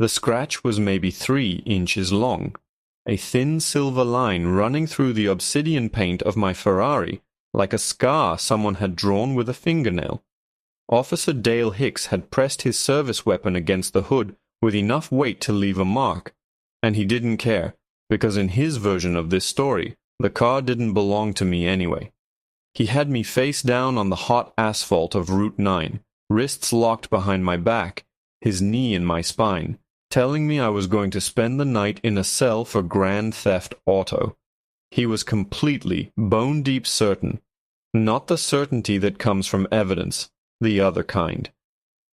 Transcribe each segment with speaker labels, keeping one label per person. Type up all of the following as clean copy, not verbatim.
Speaker 1: The scratch was maybe 3 inches long, a thin silver line running through the obsidian paint of my Ferrari, like a scar someone had drawn with a fingernail. Officer Dale Hicks had pressed his service weapon against the hood with enough weight to leave a mark, and he didn't care, because in his version of this story, the car didn't belong to me anyway. He had me face down on the hot asphalt of Route 9, wrists locked behind my back, his knee in my spine, telling me I was going to spend the night in a cell for grand theft auto. He was completely, bone-deep certain. Not the certainty that comes from evidence, the other kind.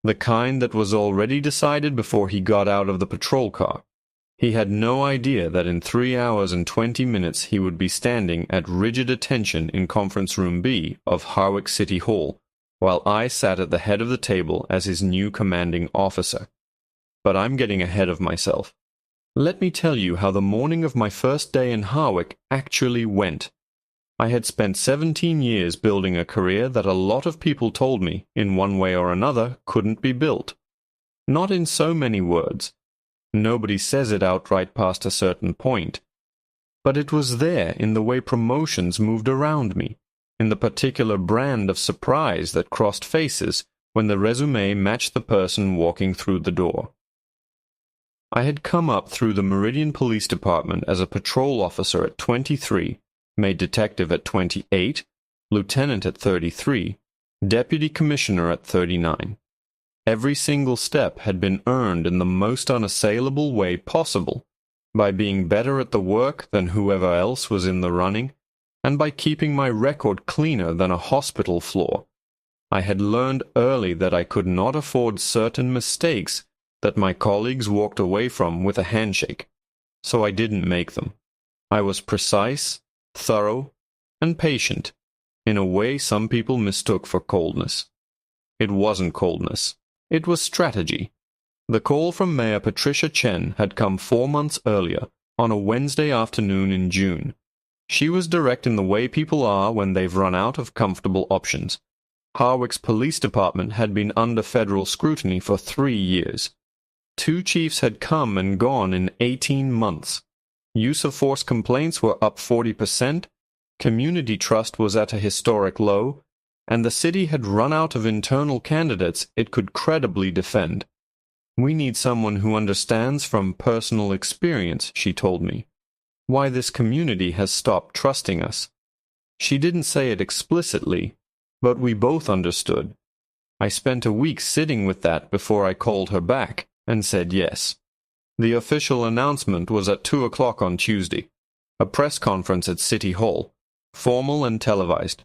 Speaker 1: The kind that was already decided before he got out of the patrol car. He had no idea that in 3 hours and 20 minutes he would be standing at rigid attention in Conference Room B of Harwick City Hall, while I sat at the head of the table as his new commanding officer. But I'm getting ahead of myself. Let me tell you how the morning of my first day in Harwick actually went. I had spent 17 years building a career that a lot of people told me, in one way or another, couldn't be built. Not in so many words. Nobody says it outright past a certain point. But it was there in the way promotions moved around me, in the particular brand of surprise that crossed faces when the resume matched the person walking through the door. I had come up through the Meridian Police Department as a patrol officer at 23, made detective at 28, lieutenant at 33, deputy commissioner at 39. Every single step had been earned in the most unassailable way possible, by being better at the work than whoever else was in the running, and by keeping my record cleaner than a hospital floor. I had learned early that I could not afford certain mistakes that my colleagues walked away from with a handshake, so I didn't make them. I was precise, thorough, and patient, in a way some people mistook for coldness. It wasn't coldness. It was strategy. The call from Mayor Patricia Chen had come 4 months earlier, on a Wednesday afternoon in June. She was direct in the way people are when they've run out of comfortable options. Harwick's police department had been under federal scrutiny for 3 years. 2 chiefs had come and gone in 18 months. Use of force complaints were up 40%, community trust was at a historic low, and the city had run out of internal candidates it could credibly defend. We need someone who understands from personal experience, she told me, why this community has stopped trusting us. She didn't say it explicitly, but we both understood. I spent a week sitting with that before I called her back and said yes. The official announcement was at 2 o'clock on Tuesday, a press conference at City Hall, formal and televised.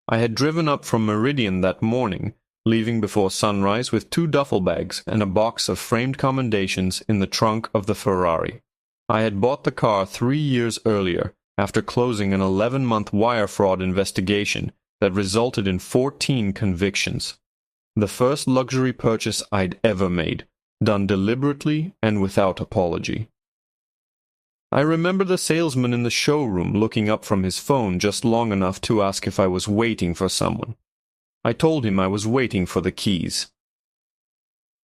Speaker 1: I had driven up from Meridian that morning, leaving before sunrise with 2 duffel bags and a box of framed commendations in the trunk of the Ferrari. I had bought the car 3 years earlier, after closing an 11-month wire fraud investigation that resulted in 14 convictions. The first luxury purchase I'd ever made, done deliberately and without apology. I remember the salesman in the showroom looking up from his phone just long enough to ask if I was waiting for someone. I told him I was waiting for the keys.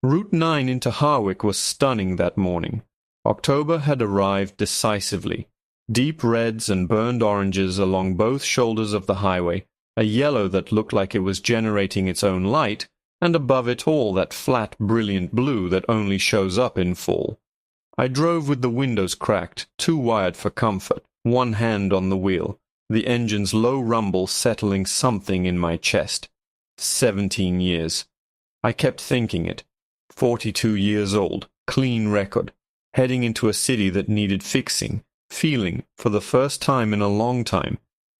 Speaker 1: Route 9 into Harwick was stunning that morning. October had arrived decisively. Deep reds and burned oranges along both shoulders of the highway, a yellow that looked like it was generating its own light, and above it all that flat, brilliant blue that only shows up in fall. I drove with the windows cracked, too wide for comfort, one hand on the wheel, the engine's low rumble settling something in my chest. 17 years. I kept thinking it. 42 years old, clean record, heading into a city that needed fixing, feeling, for the first time in a long time,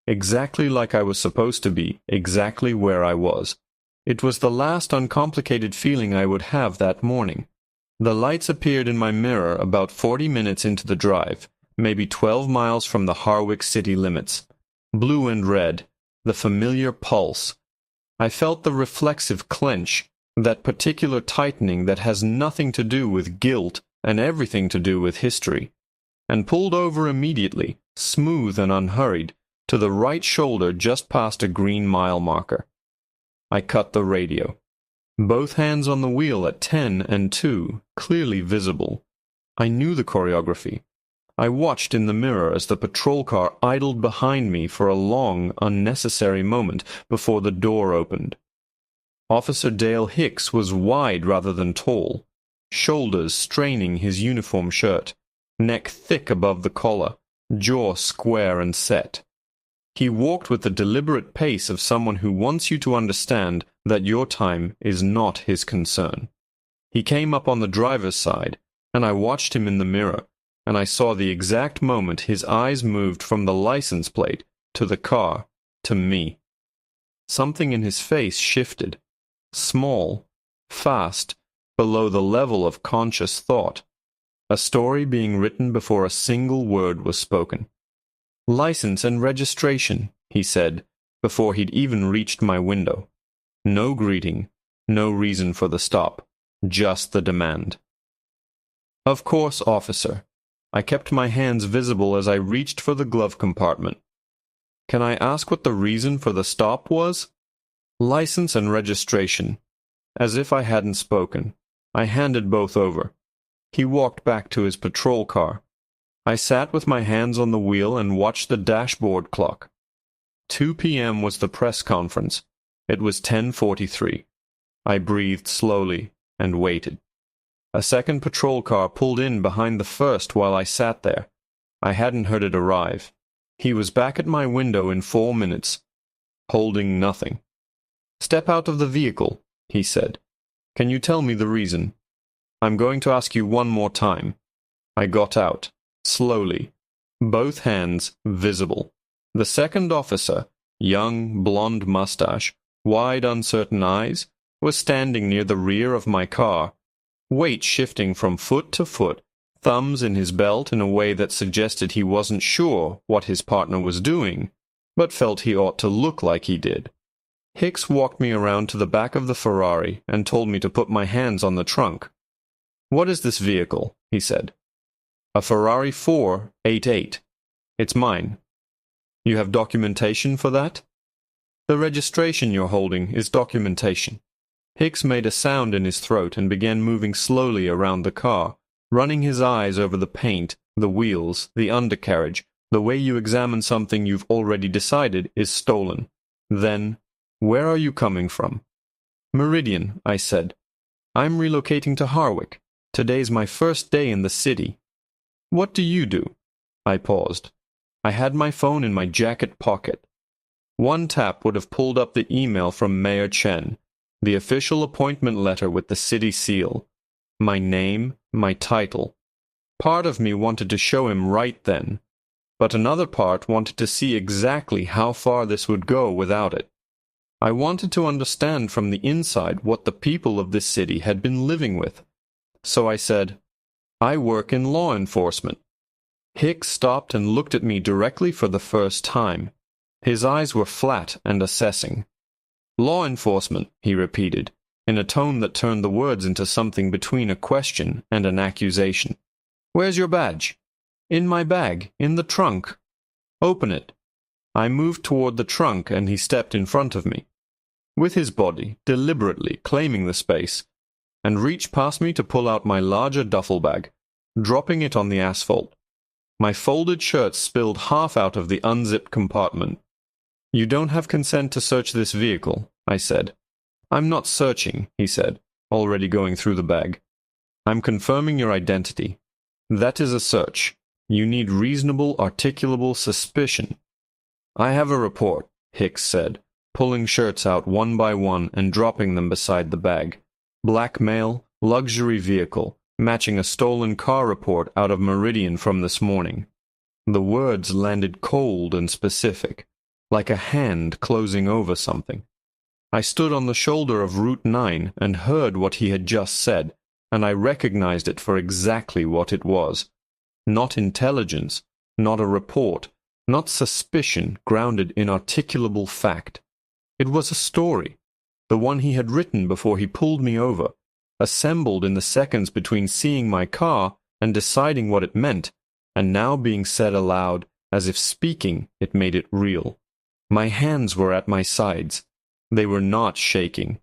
Speaker 1: exactly like I was supposed to be, exactly where I was. It was the last uncomplicated feeling I would have that morning. The lights appeared in my mirror about 40 minutes into the drive, maybe 12 miles from the Harwick city limits. Blue and red, the familiar pulse. I felt the reflexive clench, that particular tightening that has nothing to do with guilt and everything to do with history, and pulled over immediately, smooth and unhurried, to the right shoulder just past a green mile marker. I cut the radio. Both hands on the wheel at 10 and 2, clearly visible. I knew the choreography. I watched in the mirror as the patrol car idled behind me for a long, unnecessary moment before the door opened. Officer Dale Hicks was wide rather than tall, shoulders straining his uniform shirt, neck thick above the collar, jaw square and set. He walked with the deliberate pace of someone who wants you to understand that your time is not his concern. He came up on the driver's side, and I watched him in the mirror, and I saw the exact moment his eyes moved from the license plate to the car to me. Something in his face shifted, small, fast, below the level of conscious thought. A story being written before a single word was spoken. "License and registration," he said, before he'd even reached my window. No greeting, no reason for the stop, just the demand. "Of course, officer." I kept my hands visible as I reached for the glove compartment. "Can I ask what the reason for the stop was?" "License and registration." As if I hadn't spoken, I handed both over. He walked back to his patrol car. I sat with my hands on the wheel and watched the dashboard clock. 2 p.m. was the press conference. It was 10:43. I breathed slowly and waited. A second patrol car pulled in behind the first while I sat there. I hadn't heard it arrive. He was back at my window in 4 minutes, holding nothing. "Step out of the vehicle," he said. "Can you tell me the reason?" "I'm going to ask you one more time." I got out, slowly, both hands visible. The second officer, young, blonde mustache, wide, uncertain eyes, was standing near the rear of my car, weight shifting from foot to foot, thumbs in his belt in a way that suggested he wasn't sure what his partner was doing, but felt he ought to look like he did. Hicks walked me around to the back of the Ferrari and told me to put my hands on the trunk. "What is this vehicle?" he said. "A Ferrari 488. It's mine." "You have documentation for that?" "The registration you're holding is documentation." Hicks made a sound in his throat and began moving slowly around the car, running his eyes over the paint, the wheels, the undercarriage, the way you examine something you've already decided is stolen. Then, "Where are you coming from?" "Meridian," I said. "I'm relocating to Harwick. Today's my first day in the city." "What do you do?" I paused. I had my phone in my jacket pocket. One tap would have pulled up the email from Mayor Chen, the official appointment letter with the city seal. My name, my title. Part of me wanted to show him right then, but another part wanted to see exactly how far this would go without it. I wanted to understand from the inside what the people of this city had been living with. So I said, "I work in law enforcement." Hicks stopped and looked at me directly for the first time. His eyes were flat and assessing. "Law enforcement," he repeated, in a tone that turned the words into something between a question and an accusation. "Where's your badge?" "In my bag, in the trunk." "Open it." I moved toward the trunk and he stepped in front of me, with his body deliberately claiming the space, and reached past me to pull out my larger duffel bag, dropping it on the asphalt. My folded shirt spilled half out of the unzipped compartment. "You don't have consent to search this vehicle," I said. "I'm not searching," he said, already going through the bag. "I'm confirming your identity. That is a search. You need reasonable, articulable suspicion." "I have a report," Hicks said, pulling shirts out one by one and dropping them beside the bag. "Black male, luxury vehicle, matching a stolen car report out of Meridian from this morning." The words landed cold and specific, like a hand closing over something. I stood on the shoulder of Route 9 and heard what he had just said, and I recognized it for exactly what it was. Not intelligence, not a report, not suspicion grounded in articulable fact. It was a story, the one he had written before he pulled me over, assembled in the seconds between seeing my car and deciding what it meant, and now being said aloud, as if speaking it made it real. My hands were at my sides. They were not shaking.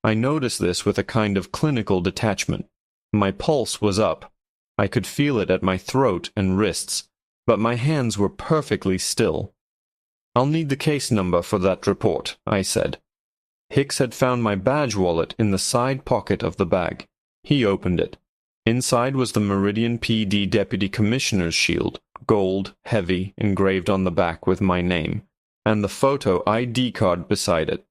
Speaker 1: I noticed this with a kind of clinical detachment. My pulse was up. I could feel it at my throat and wrists, but my hands were perfectly still. "I'll need the case number for that report," I said. Hicks had found my badge wallet in the side pocket of the bag. He opened it. Inside was the Meridian PD Deputy Commissioner's shield, gold, heavy, engraved on the back with my name, and the photo ID card beside it.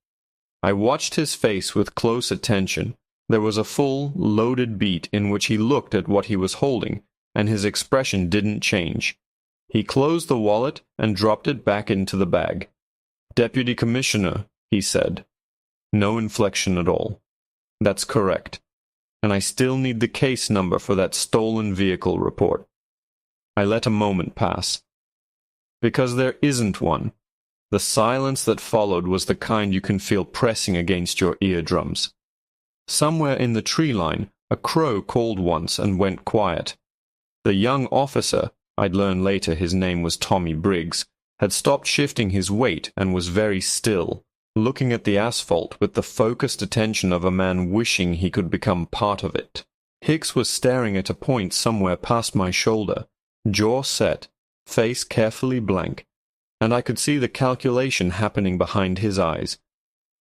Speaker 1: I watched his face with close attention. There was a full, loaded beat in which he looked at what he was holding, and his expression didn't change. He closed the wallet and dropped it back into the bag. "Deputy Commissioner," he said. No inflection at all. "That's correct. And I still need the case number for that stolen vehicle report." I let a moment pass. "Because there isn't one." The silence that followed was the kind you can feel pressing against your eardrums. Somewhere in the tree line, a crow called once and went quiet. The young officer, I'd learn later his name was Tommy Briggs, had stopped shifting his weight and was very still, looking at the asphalt with the focused attention of a man wishing he could become part of it. Hicks was staring at a point somewhere past my shoulder, jaw set, face carefully blank, and I could see the calculation happening behind his eyes.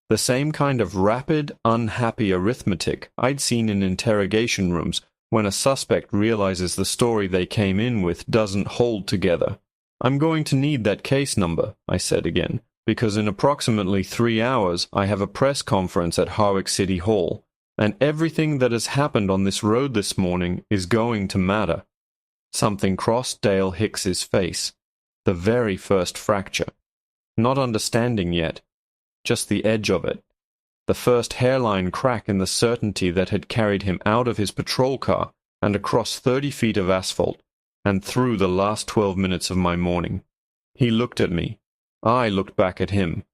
Speaker 1: The same kind of rapid, unhappy arithmetic I'd seen in interrogation rooms when a suspect realizes the story they came in with doesn't hold together. "I'm going to need that case number," I said again, "because in approximately 3 hours I have a press conference at Harwick City Hall, and everything that has happened on this road this morning is going to matter." Something crossed Dale Hicks's face. The very first fracture. Not understanding yet, just the edge of it. The first hairline crack in the certainty that had carried him out of his patrol car and across 30 feet of asphalt, and through the last 12 minutes of my morning. He looked at me. I looked back at him.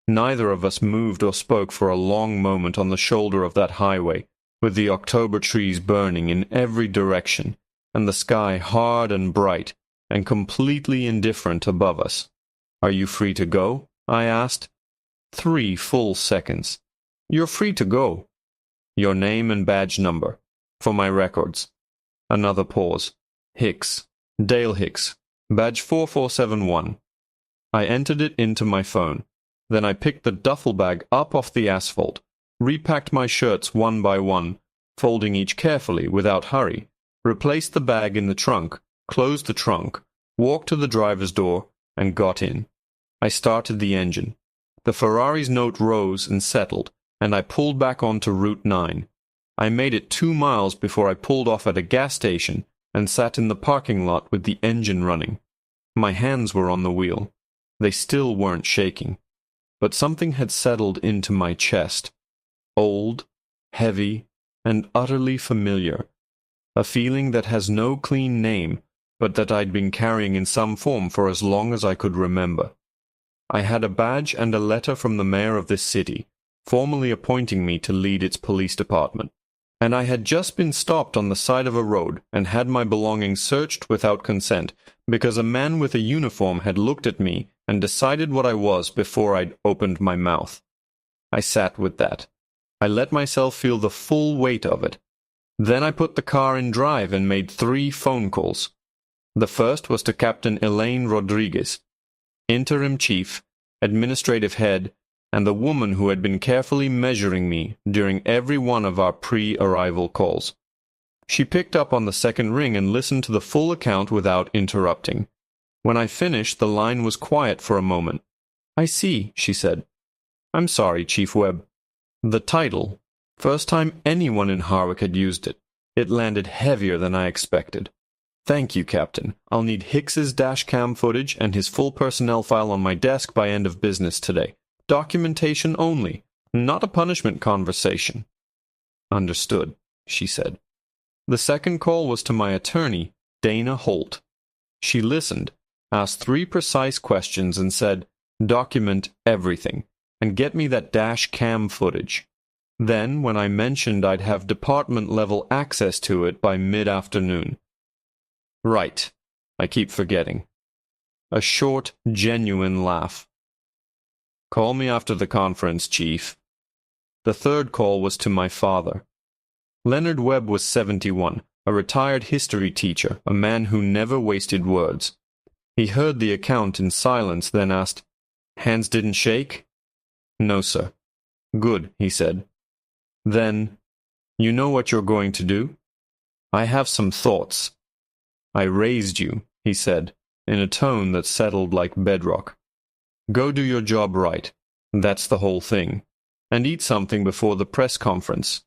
Speaker 1: Neither of us moved or spoke for a long moment on the shoulder of that highway, with the October trees burning in every direction, and the sky hard and bright, and completely indifferent above us. "Are you free to go?" I asked. 3 full seconds. "You're free to go." "Your name and badge number, for my records." Another pause. "Hicks. Dale Hicks. Badge 4471. I entered it into my phone. Then I picked the duffel bag up off the asphalt, repacked my shirts one by one, folding each carefully without hurry, replaced the bag in the trunk, closed the trunk, walked to the driver's door, and got in. I started the engine. The Ferrari's note rose and settled, and I pulled back onto Route 9. I made it 2 miles before I pulled off at a gas station and sat in the parking lot with the engine running. My hands were on the wheel. They still weren't shaking. But something had settled into my chest. Old, heavy, and utterly familiar. A feeling that has no clean name, but that I'd been carrying in some form for as long as I could remember. I had a badge and a letter from the mayor of this city, formally appointing me to lead its police department. And I had just been stopped on the side of a road and had my belongings searched without consent, because a man with a uniform had looked at me and decided what I was before I'd opened my mouth. I sat with that. I let myself feel the full weight of it. Then I put the car in drive and made 3 phone calls. The first was to Captain Elaine Rodriguez, interim chief, administrative head, and the woman who had been carefully measuring me during every one of our pre-arrival calls. She picked up on the second ring and listened to the full account without interrupting. When I finished, the line was quiet for a moment. "I see," she said. "I'm sorry, Chief Webb." The title. First time anyone in Harwick had used it. It landed heavier than I expected. "Thank you, Captain. I'll need Hicks's dash cam footage and his full personnel file on my desk by end of business today. Documentation only, not a punishment conversation." "Understood," she said. The second call was to my attorney, Dana Holt. She listened, asked 3 precise questions, and said, "Document everything, and get me that dash cam footage." Then, when I mentioned I'd have department-level access to it by mid-afternoon. "Right. I keep forgetting." A short, genuine laugh. "Call me after the conference, Chief." The third call was to my father. Leonard Webb was 71, a retired history teacher, a man who never wasted words. He heard the account in silence, then asked, "Hands didn't shake?" "No, sir." "Good," he said. "Then, you know what you're going to do?" "I have some thoughts." "I raised you," he said, in a tone that settled like bedrock. "Go do your job right. That's the whole thing. And eat something before the press conference.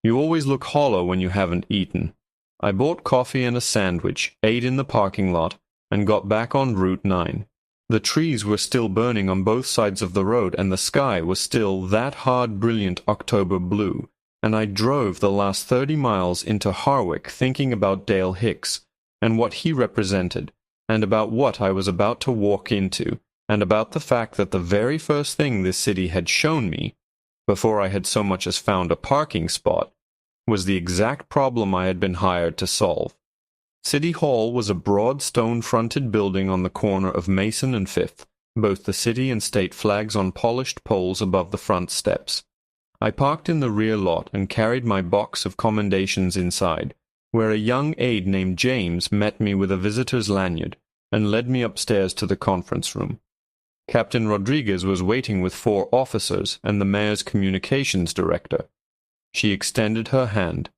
Speaker 1: You always look hollow when you haven't eaten." I bought coffee and a sandwich, ate in the parking lot, and got back on Route 9. The trees were still burning on both sides of the road, and the sky was still that hard, brilliant October blue, and I drove the last 30 miles into Harwick thinking about Dale Hicks, and what he represented, and about what I was about to walk into, and about the fact that the very first thing this city had shown me, before I had so much as found a parking spot, was the exact problem I had been hired to solve. City Hall was a broad stone-fronted building on the corner of Mason and Fifth, both the city and state flags on polished poles above the front steps. I parked in the rear lot and carried my box of commendations inside, where a young aide named James met me with a visitor's lanyard and led me upstairs to the conference room. Captain Rodriguez was waiting with 4 officers and the mayor's communications director. She extended her hand.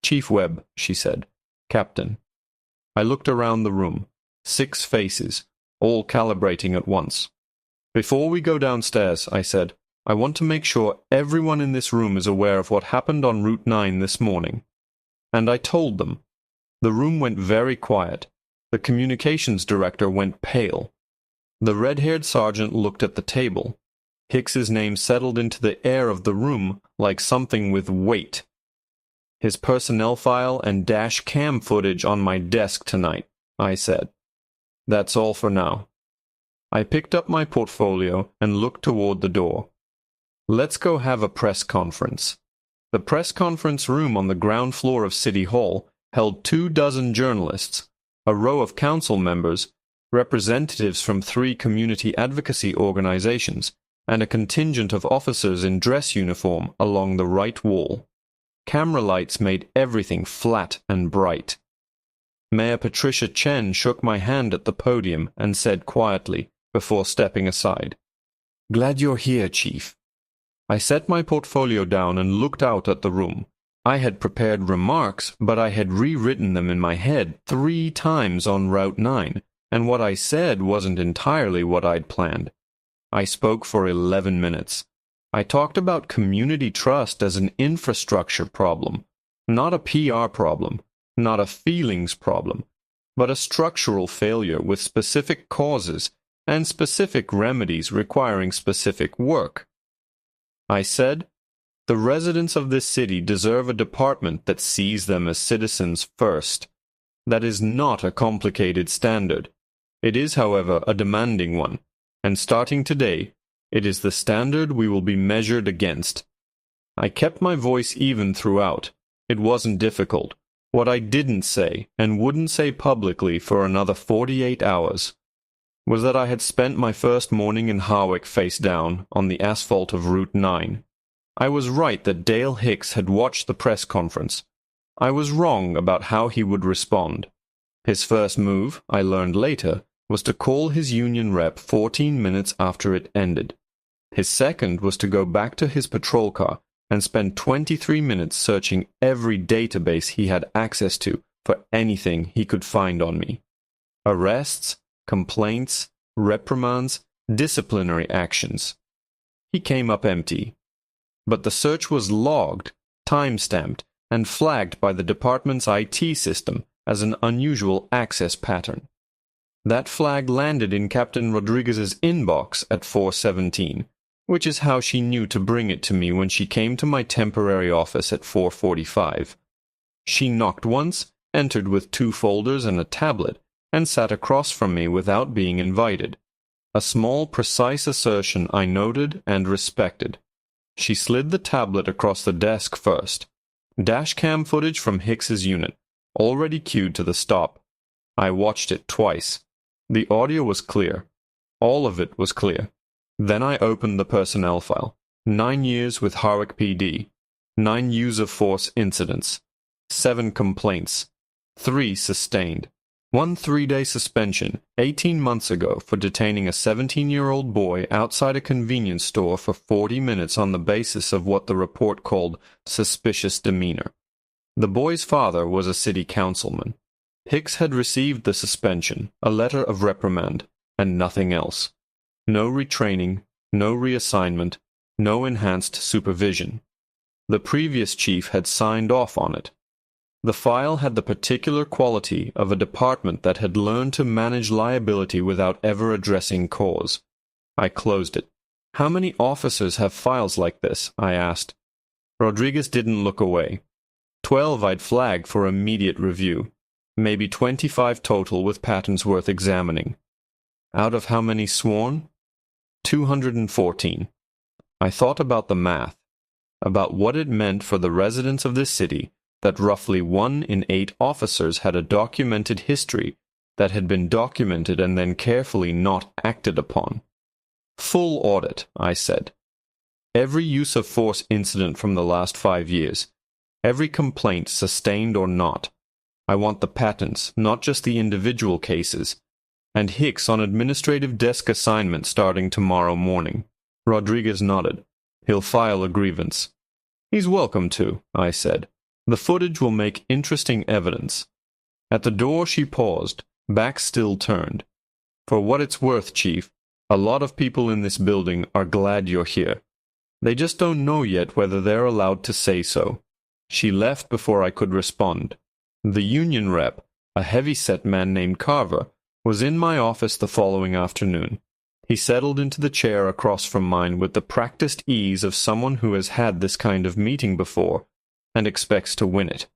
Speaker 1: "Chief Webb," she said. "Captain." I looked around the room. 6 faces, all calibrating at once. "Before we go downstairs," I said, "I want to make sure everyone in this room is aware of what happened on Route 9 this morning." And I told them. The room went very quiet. The communications director went pale. The red-haired sergeant looked at the table. Hicks's name settled into the air of the room like something with weight. "His personnel file and dash cam footage on my desk tonight," I said. "That's all for now." I picked up my portfolio and looked toward the door. "Let's go have a press conference." The press conference room on the ground floor of City Hall held 24 journalists, a row of council members, representatives from 3 community advocacy organizations, and a contingent of officers in dress uniform along the right wall. Camera lights made everything flat and bright. Mayor Patricia Chen shook my hand at the podium and said quietly, before stepping aside, "Glad you're here, Chief." I set my portfolio down and looked out at the room. I had prepared remarks, but I had rewritten them in my head 3 times on Route 9, and what I said wasn't entirely what I'd planned. I spoke for 11 minutes. I talked about community trust as an infrastructure problem, not a PR problem, not a feelings problem, but a structural failure with specific causes and specific remedies requiring specific work. I said, the residents of this city deserve a department that sees them as citizens first. That is not a complicated standard. It is, however, a demanding one, and starting today, it is the standard we will be measured against. I kept my voice even throughout. It wasn't difficult. What I didn't say, and wouldn't say publicly for another 48 hours, was that I had spent my first morning in Harwick face down on the asphalt of Route 9. I was right that Dale Hicks had watched the press conference. I was wrong about how he would respond. His first move, I learned later, was to call his union rep 14 minutes after it ended. His second was to go back to his patrol car and spend 23 minutes searching every database he had access to for anything he could find on me. Arrests, complaints, reprimands, disciplinary actions. He came up empty. But the search was logged, time-stamped, and flagged by the department's IT system as an unusual access pattern. That flag landed in Captain Rodriguez's inbox at 4:17, which is how she knew to bring it to me when she came to my temporary office at 4:45. She knocked once, entered with 2 folders and a tablet, and sat across from me without being invited. A small, precise assertion I noted and respected. She slid the tablet across the desk first. Dashcam footage from Hicks's unit, already queued to the stop. I watched it twice. The audio was clear. All of it was clear. Then I opened the personnel file. 9 years with Harwick PD, 9 use of force incidents, 7 complaints, 3 sustained, 1 3-day suspension 18 months ago for detaining a 17-year-old boy outside a convenience store for 40 minutes on the basis of what the report called suspicious demeanor. The boy's father was a city councilman. Hicks had received the suspension, a letter of reprimand, and nothing else. No retraining, no reassignment, no enhanced supervision. The previous chief had signed off on it. The file had the particular quality of a department that had learned to manage liability without ever addressing cause. I closed it. "How many officers have files like this?" I asked. Rodriguez didn't look away. 12 I'd flagged for immediate review. Maybe 25 total with patterns worth examining. Out of how many sworn? 214. I thought about the math, about what it meant for the residents of this city that roughly 1 in 8 officers had a documented history that had been documented and then carefully not acted upon. Full audit, I said. Every use of force incident from the last 5 years. Every complaint, sustained or not. I want the patents, not just the individual cases. And Hicks on administrative desk assignment starting tomorrow morning. Rodriguez nodded. He'll file a grievance. He's welcome to, I said. The footage will make interesting evidence. At the door she paused, back still turned. For what it's worth, Chief, a lot of people in this building are glad you're here. They just don't know yet whether they're allowed to say so. She left before I could respond. The union rep, a heavy-set man named Carver, was in my office the following afternoon. He settled into the chair across from mine with the practiced ease of someone who has had this kind of meeting before and expects to win it.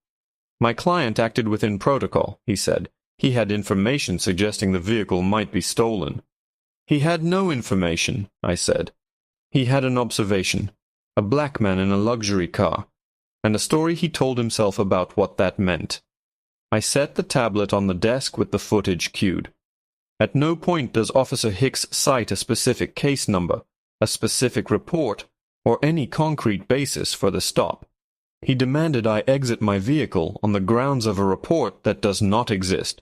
Speaker 1: My client acted within protocol, he said. He had information suggesting the vehicle might be stolen. He had no information, I said. He had an observation, a black man in a luxury car, and a story he told himself about what that meant. I set the tablet on the desk with the footage cued. At no point does Officer Hicks cite a specific case number, a specific report, or any concrete basis for the stop. He demanded I exit my vehicle on the grounds of a report that does not exist.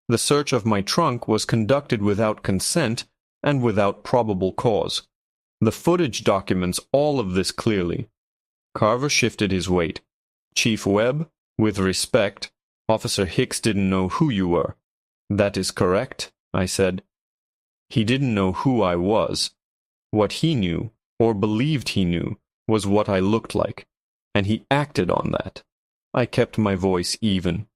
Speaker 1: The search of my trunk was conducted without consent and without probable cause. The footage documents all of this clearly. Carver shifted his weight. Chief Webb, with respect, Officer Hicks didn't know who you were. That is correct, I said. He didn't know who I was. What he knew, or believed he knew, was what I looked like, and he acted on that. I kept my voice even.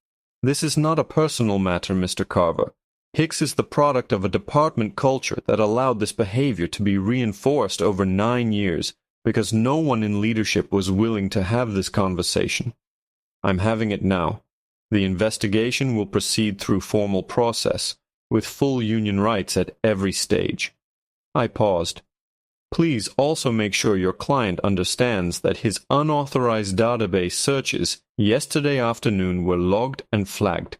Speaker 1: This is not a personal matter, Mr. Carver. Hicks is the product of a department culture that allowed this behavior to be reinforced over 9 years because no one in leadership was willing to have this conversation. I'm having it now. The investigation will proceed through formal process, with full union rights at every stage. I paused. Please also make sure your client understands that his unauthorized database searches yesterday afternoon were logged and flagged.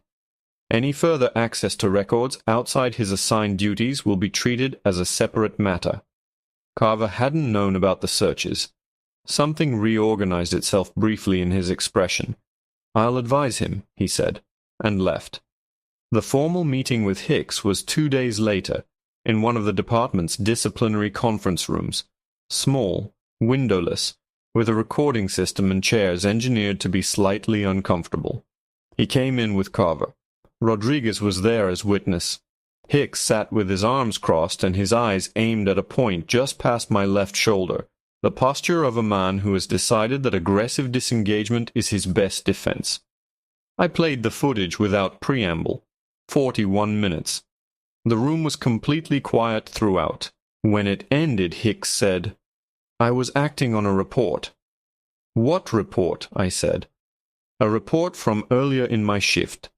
Speaker 1: Any further access to records outside his assigned duties will be treated as a separate matter. Carver hadn't known about the searches. Something reorganized itself briefly in his expression. I'll advise him, he said, and left. The formal meeting with Hicks was 2 days later, in one of the department's disciplinary conference rooms, small, windowless, with a recording system and chairs engineered to be slightly uncomfortable. He came in with Carver. Rodriguez was there as witness. Hicks sat with his arms crossed and his eyes aimed at a point just past my left shoulder, the posture of a man who has decided that aggressive disengagement is his best defense. I played the footage without preamble. 41 minutes. The room was completely quiet throughout. When it ended, Hicks said, I was acting on a report. What report? I said. A report from earlier in my shift.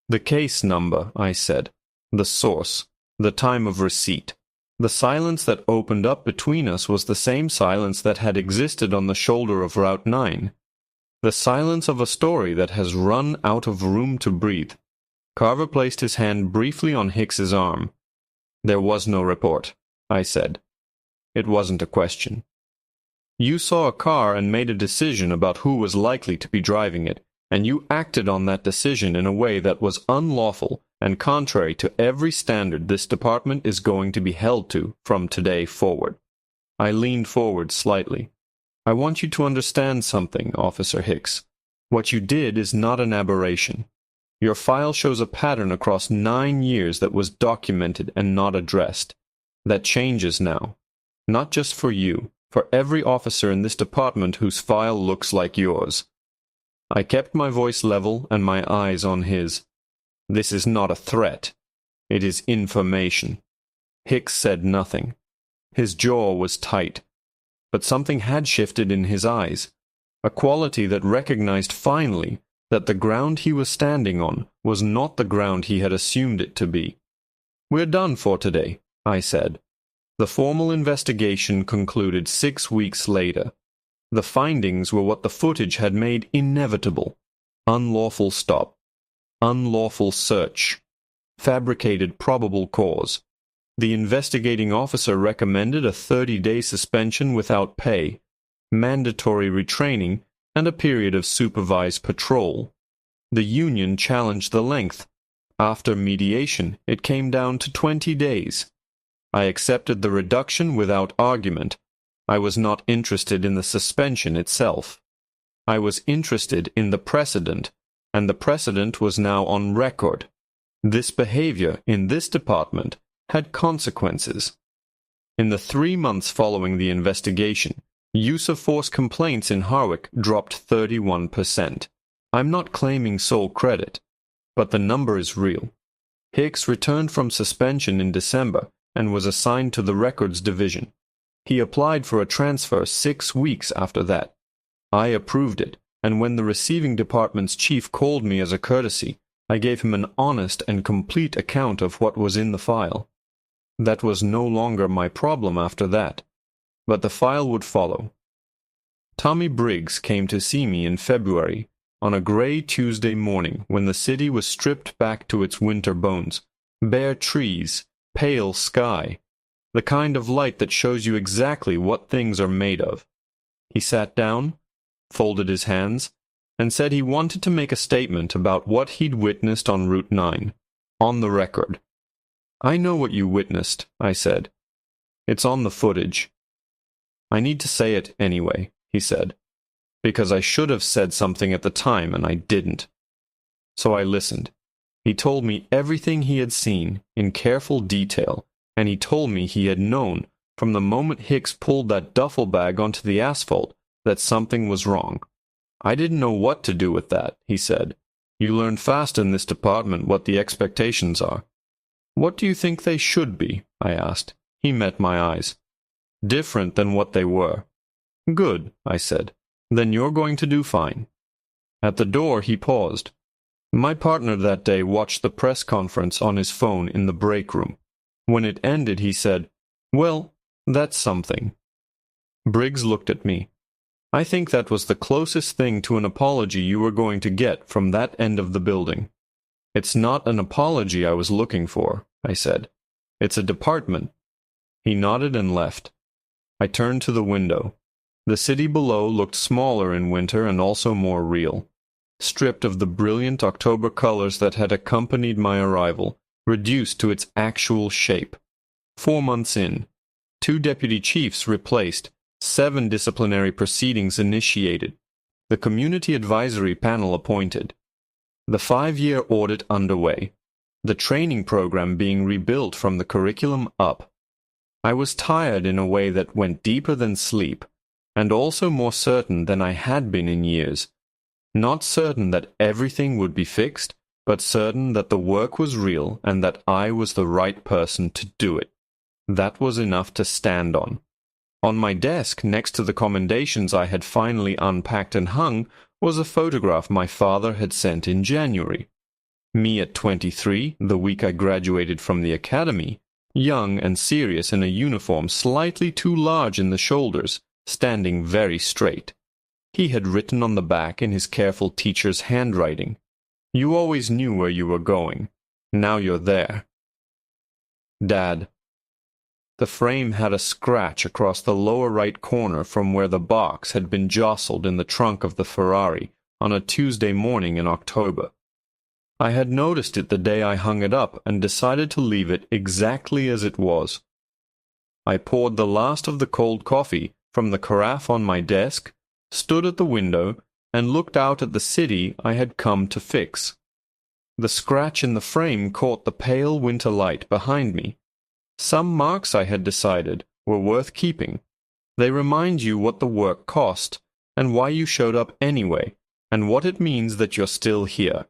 Speaker 1: The case number, I said. The source. The time of receipt. The silence that opened up between us was the same silence that had existed on the shoulder of Route 9. The silence of a story that has run out of room to breathe. Carver placed his hand briefly on Hicks's arm. There was no report, I said. It wasn't a question. You saw a car and made a decision about who was likely to be driving it, and you acted on that decision in a way that was unlawful and contrary to every standard this department is going to be held to from today forward. I leaned forward slightly. I want you to understand something, Officer Hicks. What you did is not an aberration. Your file shows a pattern across 9 years that was documented and not addressed. That changes now. Not just for you, for every officer in this department whose file looks like yours. I kept my voice level and my eyes on his. This is not a threat. It is information. Hicks said nothing. His jaw was tight. But something had shifted in his eyes, a quality that recognized finally that the ground he was standing on was not the ground he had assumed it to be. "We're done for today," I said. The formal investigation concluded 6 weeks later. The findings were what the footage had made inevitable. Unlawful stop. Unlawful search. Fabricated probable cause. The investigating officer recommended a 30-day suspension without pay, mandatory retraining, and a period of supervised patrol. The union challenged the length. After mediation, it came down to 20 days. I accepted the reduction without argument. I was not interested in the suspension itself. I was interested in the precedent, and the precedent was now on record. This behavior in this department had consequences. In the 3 months following the investigation, use of force complaints in Harwick dropped 31%. I'm not claiming sole credit, but the number is real. Hicks returned from suspension in December and was assigned to the Records Division. He applied for a transfer 6 weeks after that. I approved it, and when the receiving department's chief called me as a courtesy, I gave him an honest and complete account of what was in the file. That was no longer my problem after that, but the file would follow. Tommy Briggs came to see me in February, on a gray Tuesday morning when the city was stripped back to its winter bones. Bare trees, pale sky, the kind of light that shows you exactly what things are made of. He sat down, folded his hands, and said he wanted to make a statement about what he'd witnessed on Route 9, on the record. "I know what you witnessed," I said. "It's on the footage." "I need to say it anyway," he said, "because I should have said something at the time and I didn't." So I listened. He told me everything he had seen, in careful detail, and he told me he had known, from the moment Hicks pulled that duffel bag onto the asphalt, that something was wrong. "I didn't know what to do with that," he said. "You learn fast in this department what the expectations are." "What do you think they should be?" I asked. He met my eyes. "Different than what they were." "Good," I said. "Then you're going to do fine." At the door he paused. My partner that day watched the press conference on his phone in the break room. When it ended, he said, "Well, that's something." Briggs looked at me. "I think that was the closest thing to an apology you were going to get from that end of the building." "It's not an apology I was looking for," I said. "It's a department." He nodded and left. I turned to the window. The city below looked smaller in winter and also more real. Stripped of the brilliant October colors that had accompanied my arrival, reduced to its actual shape. 4 months in, 2 deputy chiefs replaced, 7 disciplinary proceedings initiated, the community advisory panel appointed, the 5-year audit underway, the training program being rebuilt from the curriculum up. I was tired in a way that went deeper than sleep, and also more certain than I had been in years. Not certain that everything would be fixed, but certain that the work was real and that I was the right person to do it. That was enough to stand on. On my desk, next to the commendations I had finally unpacked and hung, was a photograph my father had sent in January. Me at 23, the week I graduated from the academy, young and serious in a uniform slightly too large in the shoulders, standing very straight. He had written on the back in his careful teacher's handwriting, "You always knew where you were going. Now you're there." Dad. The frame had a scratch across the lower right corner from where the box had been jostled in the trunk of the Ferrari on a Tuesday morning in October. I had noticed it the day I hung it up and decided to leave it exactly as it was. I poured the last of the cold coffee from the carafe on my desk, stood at the window, and looked out at the city I had come to fix. The scratch in the frame caught the pale winter light behind me. Some marks, I had decided, were worth keeping. They remind you what the work cost, and why you showed up anyway, and what it means that you're still here.